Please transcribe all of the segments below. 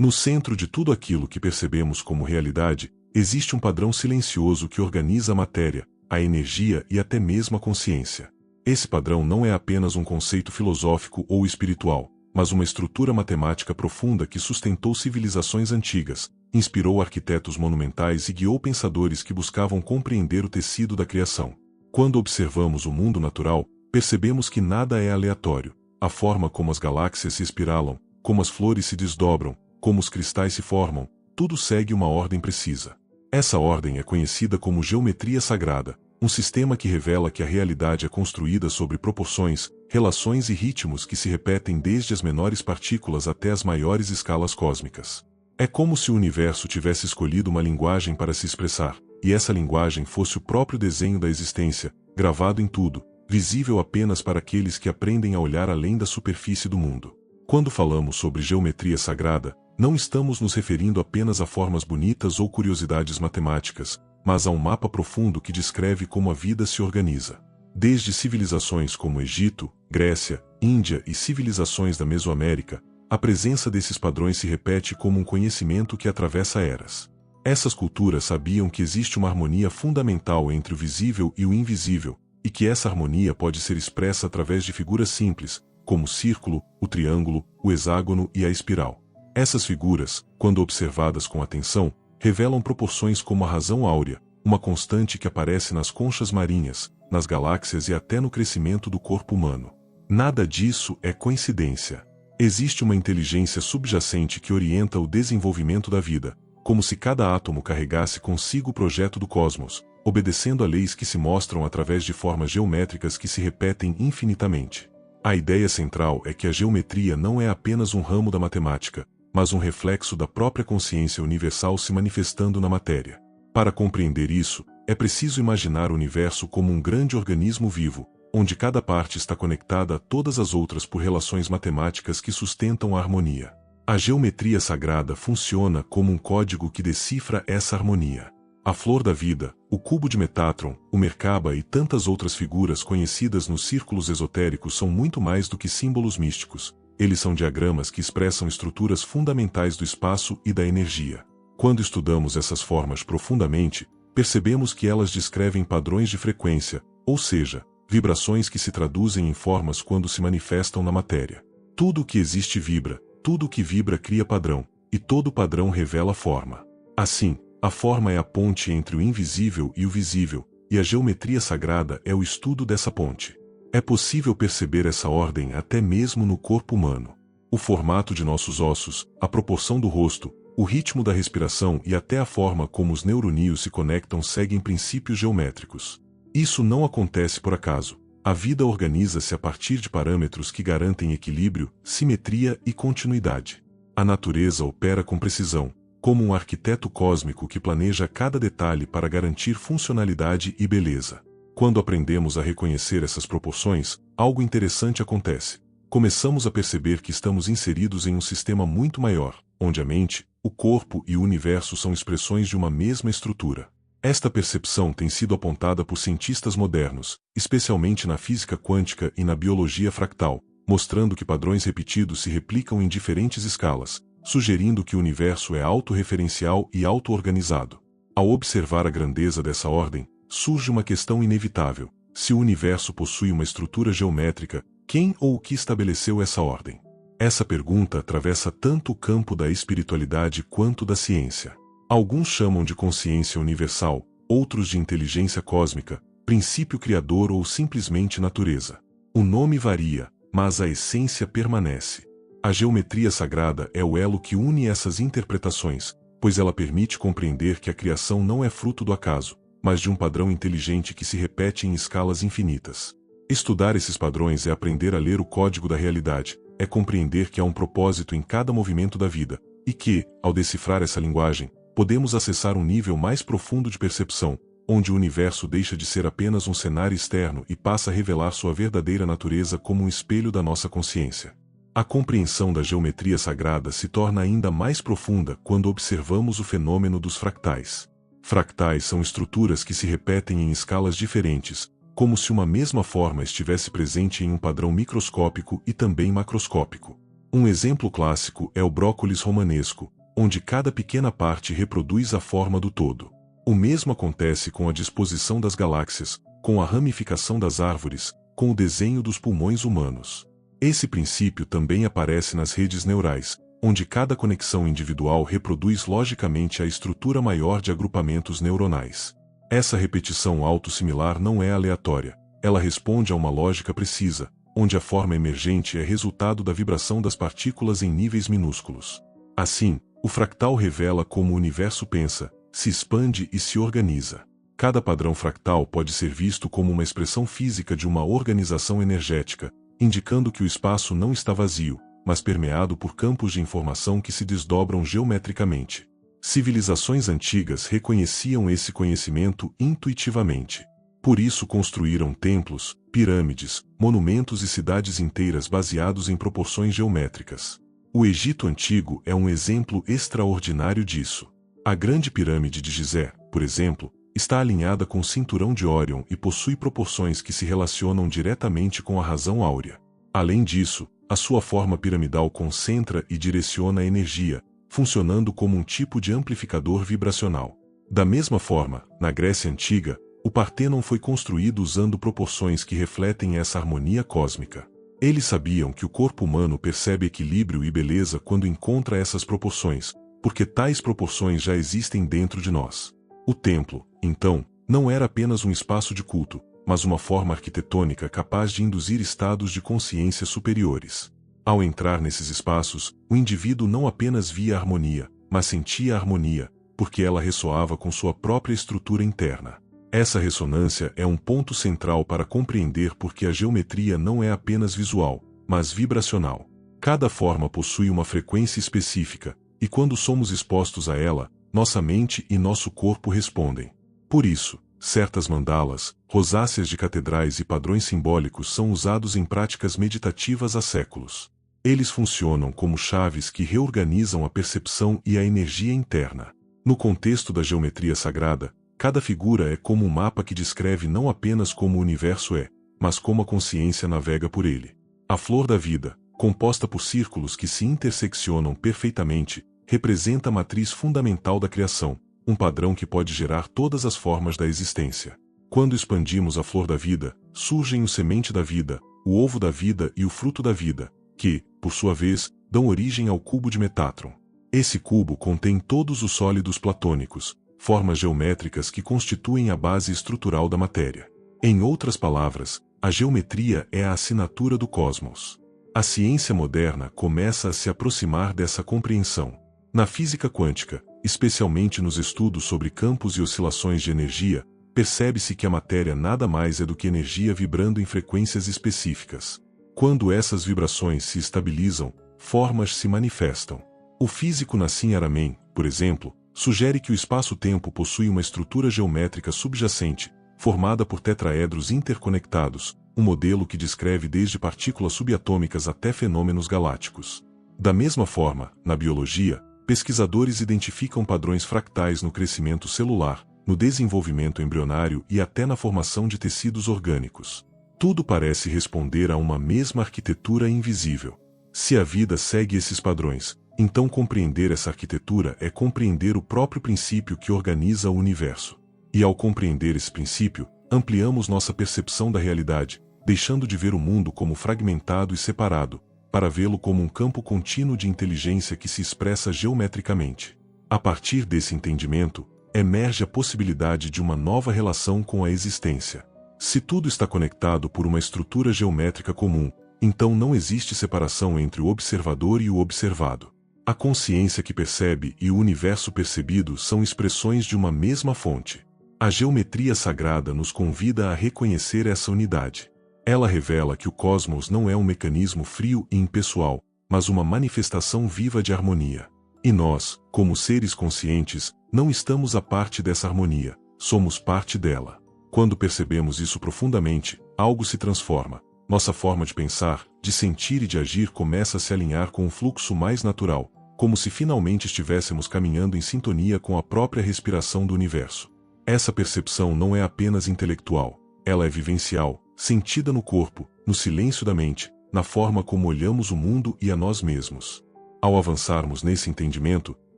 No centro de tudo aquilo que percebemos como realidade, existe um padrão silencioso que organiza a matéria, a energia e até mesmo a consciência. Esse padrão não é apenas um conceito filosófico ou espiritual, mas uma estrutura matemática profunda que sustentou civilizações antigas, inspirou arquitetos monumentais e guiou pensadores que buscavam compreender o tecido da criação. Quando observamos o mundo natural, percebemos que nada é aleatório. A forma como as galáxias se espiralam, como as flores se desdobram, como os cristais se formam, tudo segue uma ordem precisa. Essa ordem é conhecida como geometria sagrada, um sistema que revela que a realidade é construída sobre proporções, relações e ritmos que se repetem desde as menores partículas até as maiores escalas cósmicas. É como se o universo tivesse escolhido uma linguagem para se expressar, e essa linguagem fosse o próprio desenho da existência, gravado em tudo, visível apenas para aqueles que aprendem a olhar além da superfície do mundo. Quando falamos sobre geometria sagrada, não estamos nos referindo apenas a formas bonitas ou curiosidades matemáticas, mas a um mapa profundo que descreve como a vida se organiza. Desde civilizações como Egito, Grécia, Índia e civilizações da Mesoamérica, a presença desses padrões se repete como um conhecimento que atravessa eras. Essas culturas sabiam que existe uma harmonia fundamental entre o visível e o invisível, e que essa harmonia pode ser expressa através de figuras simples, como o círculo, o triângulo, o hexágono e a espiral. Essas figuras, quando observadas com atenção, revelam proporções como a razão áurea, uma constante que aparece nas conchas marinhas, nas galáxias e até no crescimento do corpo humano. Nada disso é coincidência. Existe uma inteligência subjacente que orienta o desenvolvimento da vida, como se cada átomo carregasse consigo o projeto do cosmos, obedecendo a leis que se mostram através de formas geométricas que se repetem infinitamente. A ideia central é que a geometria não é apenas um ramo da matemática, mas um reflexo da própria consciência universal se manifestando na matéria. Para compreender isso, é preciso imaginar o universo como um grande organismo vivo, onde cada parte está conectada a todas as outras por relações matemáticas que sustentam a harmonia. A geometria sagrada funciona como um código que decifra essa harmonia. A flor da vida, o cubo de Metatron, o Merkaba e tantas outras figuras conhecidas nos círculos esotéricos são muito mais do que símbolos místicos. Eles são diagramas que expressam estruturas fundamentais do espaço e da energia. Quando estudamos essas formas profundamente, percebemos que elas descrevem padrões de frequência, ou seja, vibrações que se traduzem em formas quando se manifestam na matéria. Tudo o que existe vibra, tudo o que vibra cria padrão, e todo padrão revela forma. Assim, a forma é a ponte entre o invisível e o visível, e a geometria sagrada é o estudo dessa ponte. É possível perceber essa ordem até mesmo no corpo humano. O formato de nossos ossos, a proporção do rosto, o ritmo da respiração e até a forma como os neuronídeos se conectam seguem princípios geométricos. Isso não acontece por acaso. A vida organiza-se a partir de parâmetros que garantem equilíbrio, simetria e continuidade. A natureza opera com precisão, como um arquiteto cósmico que planeja cada detalhe para garantir funcionalidade e beleza. Quando aprendemos a reconhecer essas proporções, algo interessante acontece. Começamos a perceber que estamos inseridos em um sistema muito maior, onde a mente, o corpo e o universo são expressões de uma mesma estrutura. Esta percepção tem sido apontada por cientistas modernos, especialmente na física quântica e na biologia fractal, mostrando que padrões repetidos se replicam em diferentes escalas, sugerindo que o universo é autorreferencial e auto-organizado. Ao observar a grandeza dessa ordem, surge uma questão inevitável. Se o universo possui uma estrutura geométrica, quem ou o que estabeleceu essa ordem? Essa pergunta atravessa tanto o campo da espiritualidade quanto da ciência. Alguns chamam de consciência universal, outros de inteligência cósmica, princípio criador ou simplesmente natureza. O nome varia, mas a essência permanece. A geometria sagrada é o elo que une essas interpretações, pois ela permite compreender que a criação não é fruto do acaso, mas de um padrão inteligente que se repete em escalas infinitas. Estudar esses padrões é aprender a ler o código da realidade, é compreender que há um propósito em cada movimento da vida, e que, ao decifrar essa linguagem, podemos acessar um nível mais profundo de percepção, onde o universo deixa de ser apenas um cenário externo e passa a revelar sua verdadeira natureza como um espelho da nossa consciência. A compreensão da geometria sagrada se torna ainda mais profunda quando observamos o fenômeno dos fractais. Fractais são estruturas que se repetem em escalas diferentes, como se uma mesma forma estivesse presente em um padrão microscópico e também macroscópico. Um exemplo clássico é o brócolis romanesco, onde cada pequena parte reproduz a forma do todo. O mesmo acontece com a disposição das galáxias, com a ramificação das árvores, com o desenho dos pulmões humanos. Esse princípio também aparece nas redes neurais, onde cada conexão individual reproduz logicamente a estrutura maior de agrupamentos neuronais. Essa repetição autossimilar não é aleatória, ela responde a uma lógica precisa, onde a forma emergente é resultado da vibração das partículas em níveis minúsculos. Assim, o fractal revela como o universo pensa, se expande e se organiza. Cada padrão fractal pode ser visto como uma expressão física de uma organização energética, indicando que o espaço não está vazio, mas permeado por campos de informação que se desdobram geometricamente. Civilizações antigas reconheciam esse conhecimento intuitivamente. Por isso construíram templos, pirâmides, monumentos e cidades inteiras baseados em proporções geométricas. O Egito Antigo é um exemplo extraordinário disso. A Grande Pirâmide de Gizé, por exemplo, está alinhada com o cinturão de Órion e possui proporções que se relacionam diretamente com a razão áurea. Além disso, a sua forma piramidal concentra e direciona a energia, funcionando como um tipo de amplificador vibracional. Da mesma forma, na Grécia Antiga, o Partênon foi construído usando proporções que refletem essa harmonia cósmica. Eles sabiam que o corpo humano percebe equilíbrio e beleza quando encontra essas proporções, porque tais proporções já existem dentro de nós. O templo, então, não era apenas um espaço de culto, mas uma forma arquitetônica capaz de induzir estados de consciência superiores. Ao entrar nesses espaços, o indivíduo não apenas via a harmonia, mas sentia a harmonia, porque ela ressoava com sua própria estrutura interna. Essa ressonância é um ponto central para compreender por que a geometria não é apenas visual, mas vibracional. Cada forma possui uma frequência específica, e quando somos expostos a ela, nossa mente e nosso corpo respondem. Por isso, certas mandalas, rosáceas de catedrais e padrões simbólicos são usados em práticas meditativas há séculos. Eles funcionam como chaves que reorganizam a percepção e a energia interna. No contexto da geometria sagrada, cada figura é como um mapa que descreve não apenas como o universo é, mas como a consciência navega por ele. A flor da vida, composta por círculos que se interseccionam perfeitamente, representa a matriz fundamental da criação, um padrão que pode gerar todas as formas da existência. Quando expandimos a flor da vida, surgem o semente da vida, o ovo da vida e o fruto da vida, que, por sua vez, dão origem ao cubo de Metátron. Esse cubo contém todos os sólidos platônicos, formas geométricas que constituem a base estrutural da matéria. Em outras palavras, a geometria é a assinatura do cosmos. A ciência moderna começa a se aproximar dessa compreensão. Na física quântica, especialmente nos estudos sobre campos e oscilações de energia, percebe-se que a matéria nada mais é do que energia vibrando em frequências específicas. Quando essas vibrações se estabilizam, formas se manifestam. O físico Nassim Haramein, por exemplo, sugere que o espaço-tempo possui uma estrutura geométrica subjacente, formada por tetraedros interconectados, um modelo que descreve desde partículas subatômicas até fenômenos galácticos. Da mesma forma, na biologia, pesquisadores identificam padrões fractais no crescimento celular, no desenvolvimento embrionário e até na formação de tecidos orgânicos. Tudo parece responder a uma mesma arquitetura invisível. Se a vida segue esses padrões, então compreender essa arquitetura é compreender o próprio princípio que organiza o universo. E ao compreender esse princípio, ampliamos nossa percepção da realidade, deixando de ver o mundo como fragmentado e separado, para vê-lo como um campo contínuo de inteligência que se expressa geometricamente. A partir desse entendimento, emerge a possibilidade de uma nova relação com a existência. Se tudo está conectado por uma estrutura geométrica comum, então não existe separação entre o observador e o observado. A consciência que percebe e o universo percebido são expressões de uma mesma fonte. A geometria sagrada nos convida a reconhecer essa unidade. Ela revela que o cosmos não é um mecanismo frio e impessoal, mas uma manifestação viva de harmonia. E nós, como seres conscientes, não estamos à parte dessa harmonia, somos parte dela. Quando percebemos isso profundamente, algo se transforma. Nossa forma de pensar, de sentir e de agir começa a se alinhar com um fluxo mais natural, como se finalmente estivéssemos caminhando em sintonia com a própria respiração do universo. Essa percepção não é apenas intelectual, ela é vivencial, sentida no corpo, no silêncio da mente, na forma como olhamos o mundo e a nós mesmos. Ao avançarmos nesse entendimento,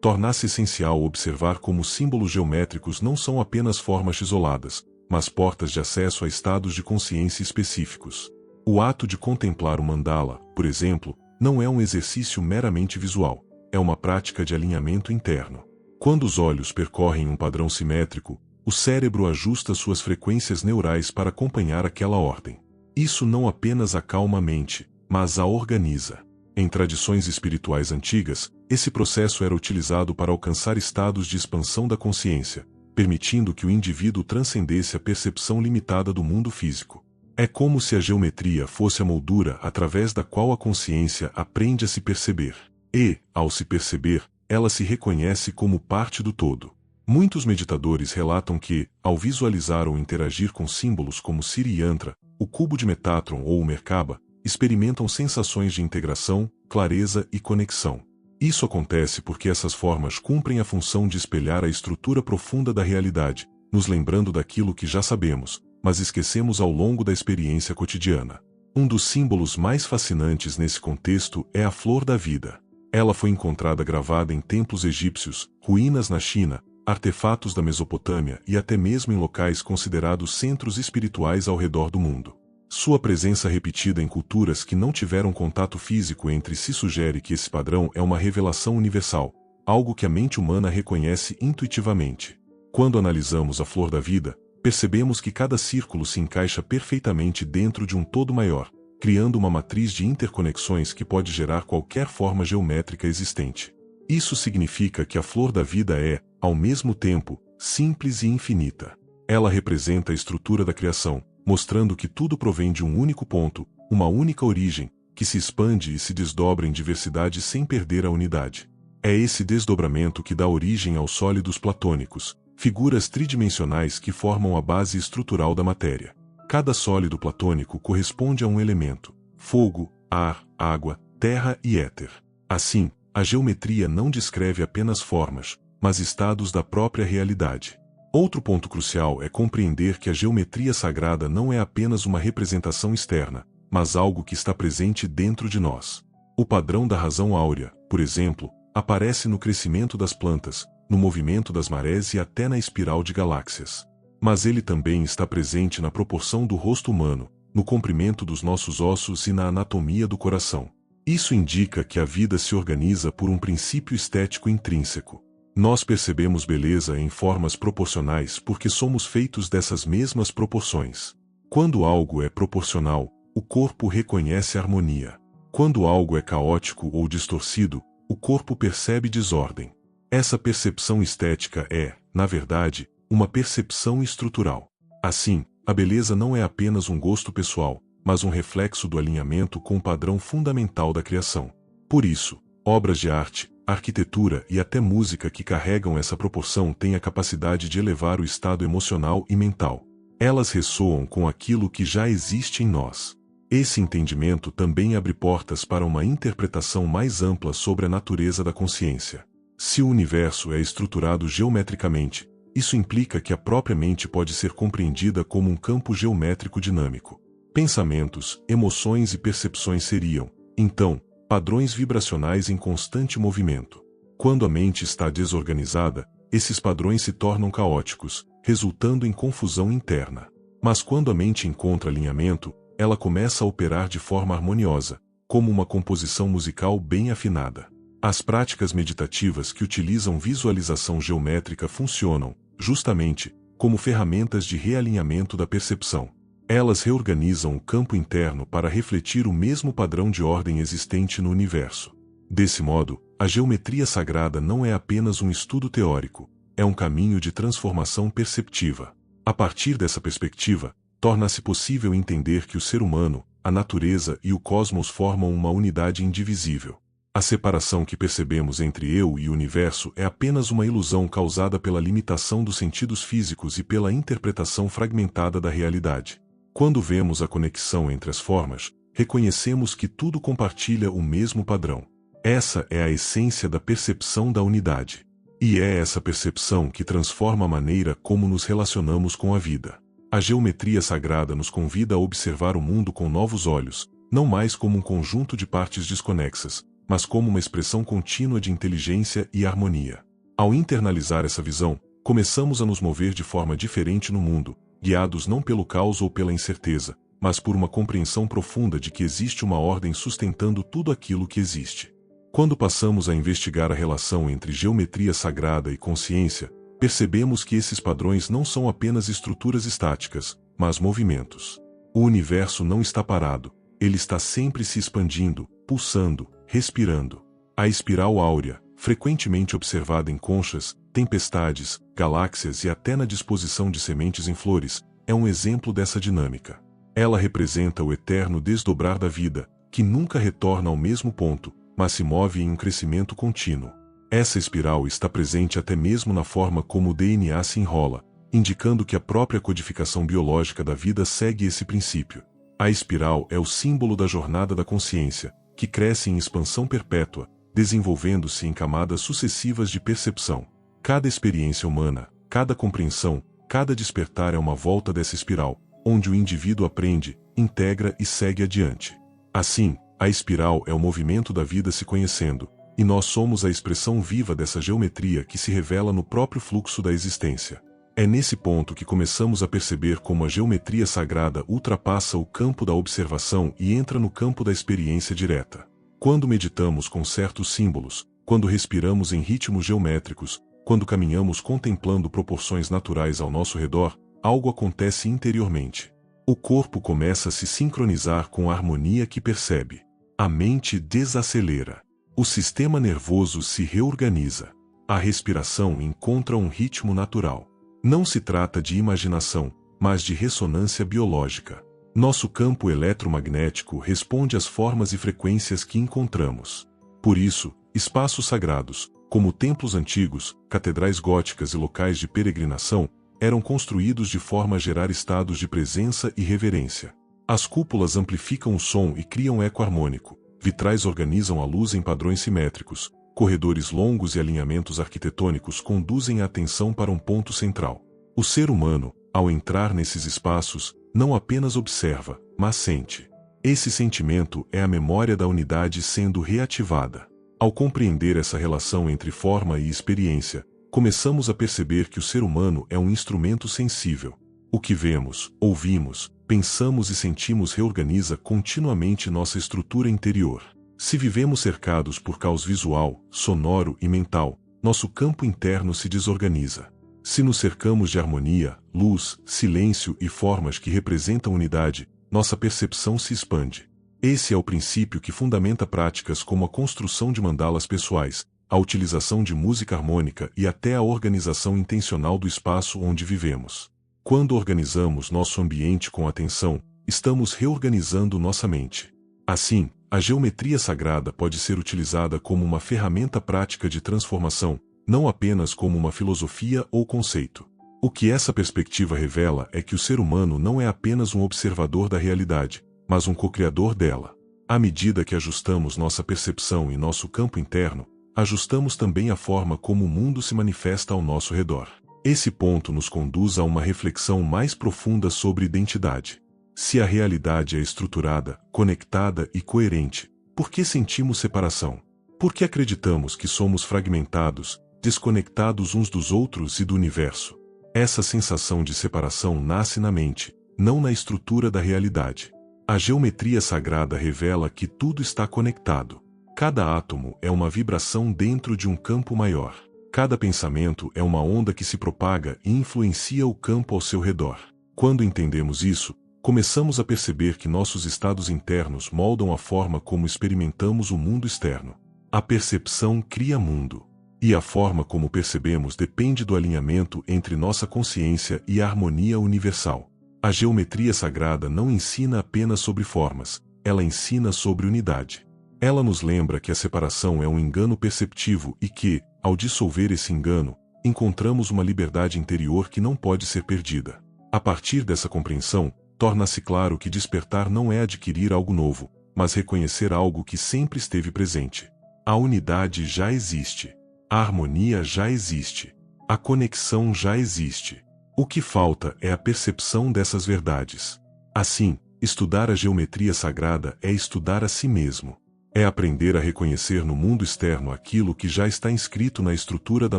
torna-se essencial observar como símbolos geométricos não são apenas formas isoladas, mas portas de acesso a estados de consciência específicos. O ato de contemplar o mandala, por exemplo, não é um exercício meramente visual, é uma prática de alinhamento interno. Quando os olhos percorrem um padrão simétrico, o cérebro ajusta suas frequências neurais para acompanhar aquela ordem. Isso não apenas acalma a mente, mas a organiza. Em tradições espirituais antigas, esse processo era utilizado para alcançar estados de expansão da consciência, permitindo que o indivíduo transcendesse a percepção limitada do mundo físico. É como se a geometria fosse a moldura através da qual a consciência aprende a se perceber. E, ao se perceber, ela se reconhece como parte do todo. Muitos meditadores relatam que, ao visualizar ou interagir com símbolos como Siri Yantra, o cubo de Metatron ou o Merkaba, experimentam sensações de integração, clareza e conexão. Isso acontece porque essas formas cumprem a função de espelhar a estrutura profunda da realidade, nos lembrando daquilo que já sabemos, mas esquecemos ao longo da experiência cotidiana. Um dos símbolos mais fascinantes nesse contexto é a flor da vida. Ela foi encontrada gravada em templos egípcios, ruínas na China, artefatos da Mesopotâmia e até mesmo em locais considerados centros espirituais ao redor do mundo. Sua presença repetida em culturas que não tiveram contato físico entre si sugere que esse padrão é uma revelação universal, algo que a mente humana reconhece intuitivamente. Quando analisamos a flor da vida, percebemos que cada círculo se encaixa perfeitamente dentro de um todo maior, criando uma matriz de interconexões que pode gerar qualquer forma geométrica existente. Isso significa que a flor da vida é, ao mesmo tempo, simples e infinita. Ela representa a estrutura da criação, mostrando que tudo provém de um único ponto, uma única origem, que se expande e se desdobra em diversidade sem perder a unidade. É esse desdobramento que dá origem aos sólidos platônicos, figuras tridimensionais que formam a base estrutural da matéria. Cada sólido platônico corresponde a um elemento: fogo, ar, água, terra e éter. Assim, a geometria não descreve apenas formas, mas estados da própria realidade. Outro ponto crucial é compreender que a geometria sagrada não é apenas uma representação externa, mas algo que está presente dentro de nós. O padrão da razão áurea, por exemplo, aparece no crescimento das plantas, no movimento das marés e até na espiral de galáxias. Mas ele também está presente na proporção do rosto humano, no comprimento dos nossos ossos e na anatomia do coração. Isso indica que a vida se organiza por um princípio estético intrínseco. Nós percebemos beleza em formas proporcionais porque somos feitos dessas mesmas proporções. Quando algo é proporcional, o corpo reconhece harmonia. Quando algo é caótico ou distorcido, o corpo percebe desordem. Essa percepção estética é, na verdade, uma percepção estrutural. Assim, a beleza não é apenas um gosto pessoal, mas um reflexo do alinhamento com o padrão fundamental da criação. Por isso, obras de arte, arquitetura e até música que carregam essa proporção têm a capacidade de elevar o estado emocional e mental. Elas ressoam com aquilo que já existe em nós. Esse entendimento também abre portas para uma interpretação mais ampla sobre a natureza da consciência. Se o universo é estruturado geometricamente, isso implica que a própria mente pode ser compreendida como um campo geométrico dinâmico. Pensamentos, emoções e percepções seriam, então, padrões vibracionais em constante movimento. Quando a mente está desorganizada, esses padrões se tornam caóticos, resultando em confusão interna. Mas quando a mente encontra alinhamento, ela começa a operar de forma harmoniosa, como uma composição musical bem afinada. As práticas meditativas que utilizam visualização geométrica funcionam, justamente, como ferramentas de realinhamento da percepção. Elas reorganizam o campo interno para refletir o mesmo padrão de ordem existente no universo. Desse modo, a geometria sagrada não é apenas um estudo teórico, é um caminho de transformação perceptiva. A partir dessa perspectiva, torna-se possível entender que o ser humano, a natureza e o cosmos formam uma unidade indivisível. A separação que percebemos entre eu e o universo é apenas uma ilusão causada pela limitação dos sentidos físicos e pela interpretação fragmentada da realidade. Quando vemos a conexão entre as formas, reconhecemos que tudo compartilha o mesmo padrão. Essa é a essência da percepção da unidade. E é essa percepção que transforma a maneira como nos relacionamos com a vida. A geometria sagrada nos convida a observar o mundo com novos olhos, não mais como um conjunto de partes desconexas, mas como uma expressão contínua de inteligência e harmonia. Ao internalizar essa visão, começamos a nos mover de forma diferente no mundo, guiados não pelo caos ou pela incerteza, mas por uma compreensão profunda de que existe uma ordem sustentando tudo aquilo que existe. Quando passamos a investigar a relação entre geometria sagrada e consciência, percebemos que esses padrões não são apenas estruturas estáticas, mas movimentos. O universo não está parado, ele está sempre se expandindo, pulsando, respirando. A espiral áurea, frequentemente observada em conchas, tempestades, galáxias e até na disposição de sementes em flores, é um exemplo dessa dinâmica. Ela representa o eterno desdobrar da vida, que nunca retorna ao mesmo ponto, mas se move em um crescimento contínuo. Essa espiral está presente até mesmo na forma como o DNA se enrola, indicando que a própria codificação biológica da vida segue esse princípio. A espiral é o símbolo da jornada da consciência, que cresce em expansão perpétua, desenvolvendo-se em camadas sucessivas de percepção. Cada experiência humana, cada compreensão, cada despertar é uma volta dessa espiral, onde o indivíduo aprende, integra e segue adiante. Assim, a espiral é o movimento da vida se conhecendo, e nós somos a expressão viva dessa geometria que se revela no próprio fluxo da existência. É nesse ponto que começamos a perceber como a geometria sagrada ultrapassa o campo da observação e entra no campo da experiência direta. Quando meditamos com certos símbolos, quando respiramos em ritmos geométricos, quando caminhamos contemplando proporções naturais ao nosso redor, algo acontece interiormente. O corpo começa a se sincronizar com a harmonia que percebe. A mente desacelera. O sistema nervoso se reorganiza. A respiração encontra um ritmo natural. Não se trata de imaginação, mas de ressonância biológica. Nosso campo eletromagnético responde às formas e frequências que encontramos. Por isso, espaços sagrados, como templos antigos, catedrais góticas e locais de peregrinação, eram construídos de forma a gerar estados de presença e reverência. As cúpulas amplificam o som e criam eco harmônico, vitrais organizam a luz em padrões simétricos, corredores longos e alinhamentos arquitetônicos conduzem a atenção para um ponto central. O ser humano, ao entrar nesses espaços, não apenas observa, mas sente. Esse sentimento é a memória da unidade sendo reativada. Ao compreender essa relação entre forma e experiência, começamos a perceber que o ser humano é um instrumento sensível. O que vemos, ouvimos, pensamos e sentimos reorganiza continuamente nossa estrutura interior. Se vivemos cercados por caos visual, sonoro e mental, nosso campo interno se desorganiza. Se nos cercamos de harmonia, luz, silêncio e formas que representam unidade, nossa percepção se expande. Esse é o princípio que fundamenta práticas como a construção de mandalas pessoais, a utilização de música harmônica e até a organização intencional do espaço onde vivemos. Quando organizamos nosso ambiente com atenção, estamos reorganizando nossa mente. Assim, a geometria sagrada pode ser utilizada como uma ferramenta prática de transformação, não apenas como uma filosofia ou conceito. O que essa perspectiva revela é que o ser humano não é apenas um observador da realidade, mas um co-criador dela. À medida que ajustamos nossa percepção e nosso campo interno, ajustamos também a forma como o mundo se manifesta ao nosso redor. Esse ponto nos conduz a uma reflexão mais profunda sobre identidade. Se a realidade é estruturada, conectada e coerente, por que sentimos separação? Por que acreditamos que somos fragmentados, desconectados uns dos outros e do universo? Essa sensação de separação nasce na mente, não na estrutura da realidade. A geometria sagrada revela que tudo está conectado. Cada átomo é uma vibração dentro de um campo maior. Cada pensamento é uma onda que se propaga e influencia o campo ao seu redor. Quando entendemos isso, começamos a perceber que nossos estados internos moldam a forma como experimentamos o mundo externo. A percepção cria mundo. E a forma como percebemos depende do alinhamento entre nossa consciência e a harmonia universal. A geometria sagrada não ensina apenas sobre formas, ela ensina sobre unidade. Ela nos lembra que a separação é um engano perceptivo e que, ao dissolver esse engano, encontramos uma liberdade interior que não pode ser perdida. A partir dessa compreensão, torna-se claro que despertar não é adquirir algo novo, mas reconhecer algo que sempre esteve presente. A unidade já existe. A harmonia já existe. A conexão já existe. O que falta é a percepção dessas verdades. Assim, Estudar a geometria sagrada é estudar a si mesmo. É aprender a reconhecer no mundo externo aquilo que já está inscrito na estrutura da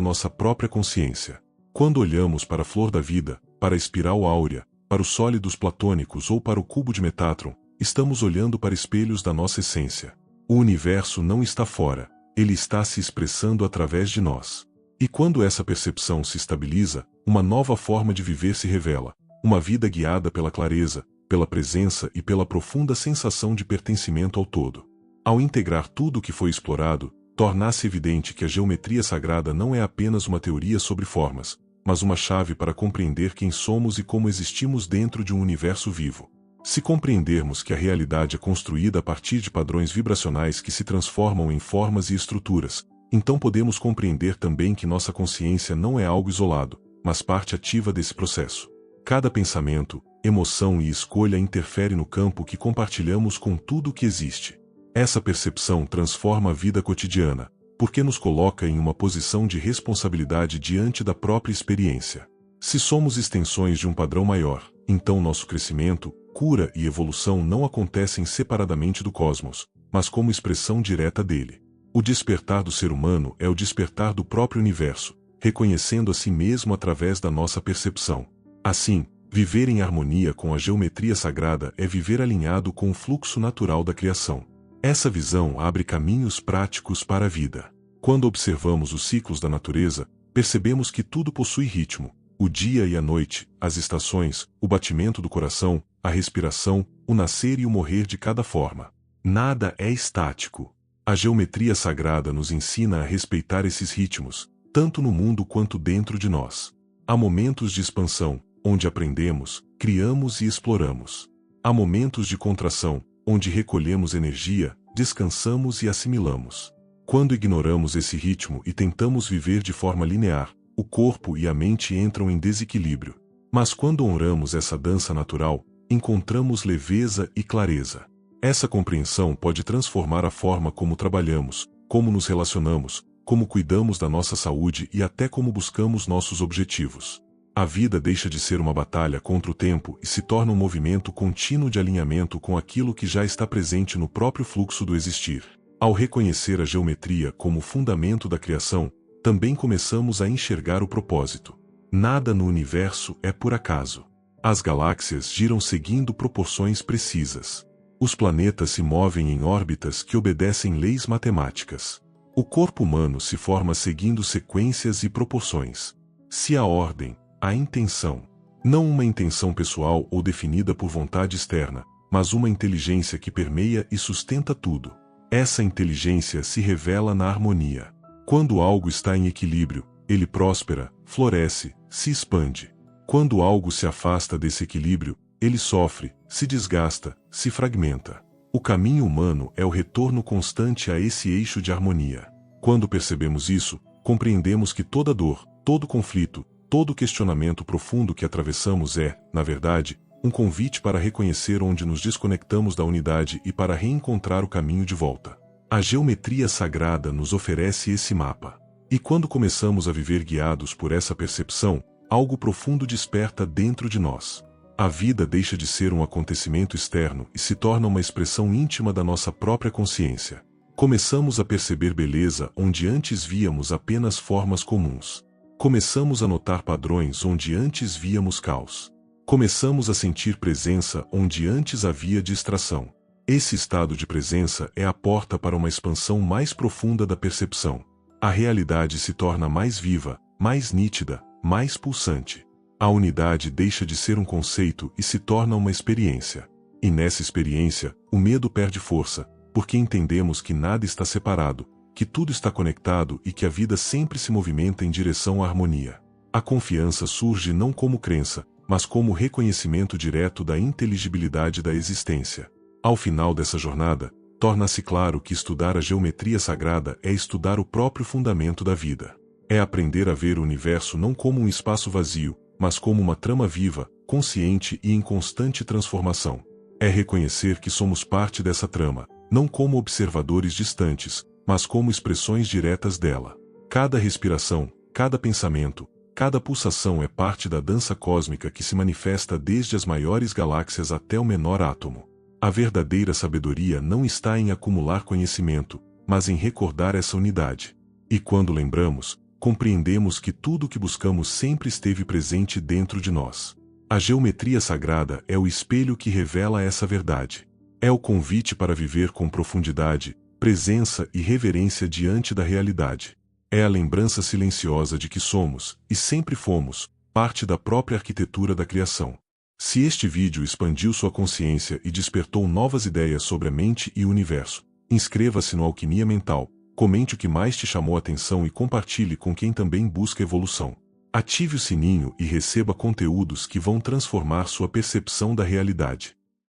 nossa própria consciência. Quando olhamos para a flor da vida, para a espiral áurea, para os sólidos platônicos ou para o cubo de Metatron, estamos olhando para espelhos da nossa essência. O universo não está fora, ele está se expressando através de nós. E quando essa percepção se estabiliza, uma nova forma de viver se revela, uma vida guiada pela clareza, pela presença e pela profunda sensação de pertencimento ao todo. Ao integrar tudo o que foi explorado, torna-se evidente que a geometria sagrada não é apenas uma teoria sobre formas, mas uma chave para compreender quem somos e como existimos dentro de um universo vivo. Se compreendermos que a realidade é construída a partir de padrões vibracionais que se transformam em formas e estruturas, então podemos compreender também que nossa consciência não é algo isolado, mas parte ativa desse processo. Cada pensamento, emoção e escolha interfere no campo que compartilhamos com tudo o que existe. Essa percepção transforma a vida cotidiana, porque nos coloca em uma posição de responsabilidade diante da própria experiência. Se somos extensões de um padrão maior, então nosso crescimento, cura e evolução não acontecem separadamente do cosmos, mas como expressão direta dele. O despertar do ser humano é o despertar do próprio universo, reconhecendo a si mesmo através da nossa percepção. Assim, viver em harmonia com a geometria sagrada é viver alinhado com o fluxo natural da criação. Essa visão abre caminhos práticos para a vida. Quando observamos os ciclos da natureza, percebemos que tudo possui ritmo: o dia e a noite, as estações, o batimento do coração, a respiração, o nascer e o morrer de cada forma. Nada é estático. A geometria sagrada nos ensina a respeitar esses ritmos, tanto no mundo quanto dentro de nós. Há momentos de expansão, onde aprendemos, criamos e exploramos. Há momentos de contração, onde recolhemos energia, descansamos e assimilamos. Quando ignoramos esse ritmo e tentamos viver de forma linear, o corpo e a mente entram em desequilíbrio. Mas quando honramos essa dança natural, encontramos leveza e clareza. Essa compreensão pode transformar a forma como trabalhamos, como nos relacionamos, como cuidamos da nossa saúde e até como buscamos nossos objetivos. A vida deixa de ser uma batalha contra o tempo e se torna um movimento contínuo de alinhamento com aquilo que já está presente no próprio fluxo do existir. Ao reconhecer a geometria como fundamento da criação, também começamos a enxergar o propósito. Nada no universo é por acaso. As galáxias giram seguindo proporções precisas. Os planetas se movem em órbitas que obedecem leis matemáticas. O corpo humano se forma seguindo sequências e proporções. Se há ordem, há intenção. Não uma intenção pessoal ou definida por vontade externa, mas uma inteligência que permeia e sustenta tudo. Essa inteligência se revela na harmonia. Quando algo está em equilíbrio, ele próspera, floresce, se expande. Quando algo se afasta desse equilíbrio, ele sofre, se desgasta, se fragmenta. O caminho humano é o retorno constante a esse eixo de harmonia. Quando percebemos isso, compreendemos que toda dor, todo conflito, todo questionamento profundo que atravessamos é, na verdade, um convite para reconhecer onde nos desconectamos da unidade e para reencontrar o caminho de volta. A geometria sagrada nos oferece esse mapa. E quando começamos a viver guiados por essa percepção, algo profundo desperta dentro de nós. A vida deixa de ser um acontecimento externo e se torna uma expressão íntima da nossa própria consciência. Começamos a perceber beleza onde antes víamos apenas formas comuns. Começamos a notar padrões onde antes víamos caos. Começamos a sentir presença onde antes havia distração. Esse estado de presença é a porta para uma expansão mais profunda da percepção. A realidade se torna mais viva, mais nítida, mais pulsante. A unidade deixa de ser um conceito e se torna uma experiência. E nessa experiência, o medo perde força, porque entendemos que nada está separado, que tudo está conectado e que a vida sempre se movimenta em direção à harmonia. A confiança surge não como crença, mas como reconhecimento direto da inteligibilidade da existência. Ao final dessa jornada, torna-se claro que estudar a geometria sagrada é estudar o próprio fundamento da vida. É aprender a ver o universo não como um espaço vazio, mas como uma trama viva, consciente e em constante transformação. É reconhecer que somos parte dessa trama, não como observadores distantes, mas como expressões diretas dela. Cada respiração, cada pensamento, Cada pulsação é parte da dança cósmica que se manifesta desde as maiores galáxias até o menor átomo. A verdadeira sabedoria não está em acumular conhecimento, mas em recordar essa unidade. E quando lembramos, compreendemos que tudo o que buscamos sempre esteve presente dentro de nós. A geometria sagrada é o espelho que revela essa verdade. É o convite para viver com profundidade, presença e reverência diante da realidade. É a lembrança silenciosa de que somos, e sempre fomos, parte da própria arquitetura da criação. Se este vídeo expandiu sua consciência e despertou novas ideias sobre a mente e o universo, inscreva-se no Alquimia Mental, comente o que mais te chamou a atenção e compartilhe com quem também busca evolução. Ative o sininho e receba conteúdos que vão transformar sua percepção da realidade.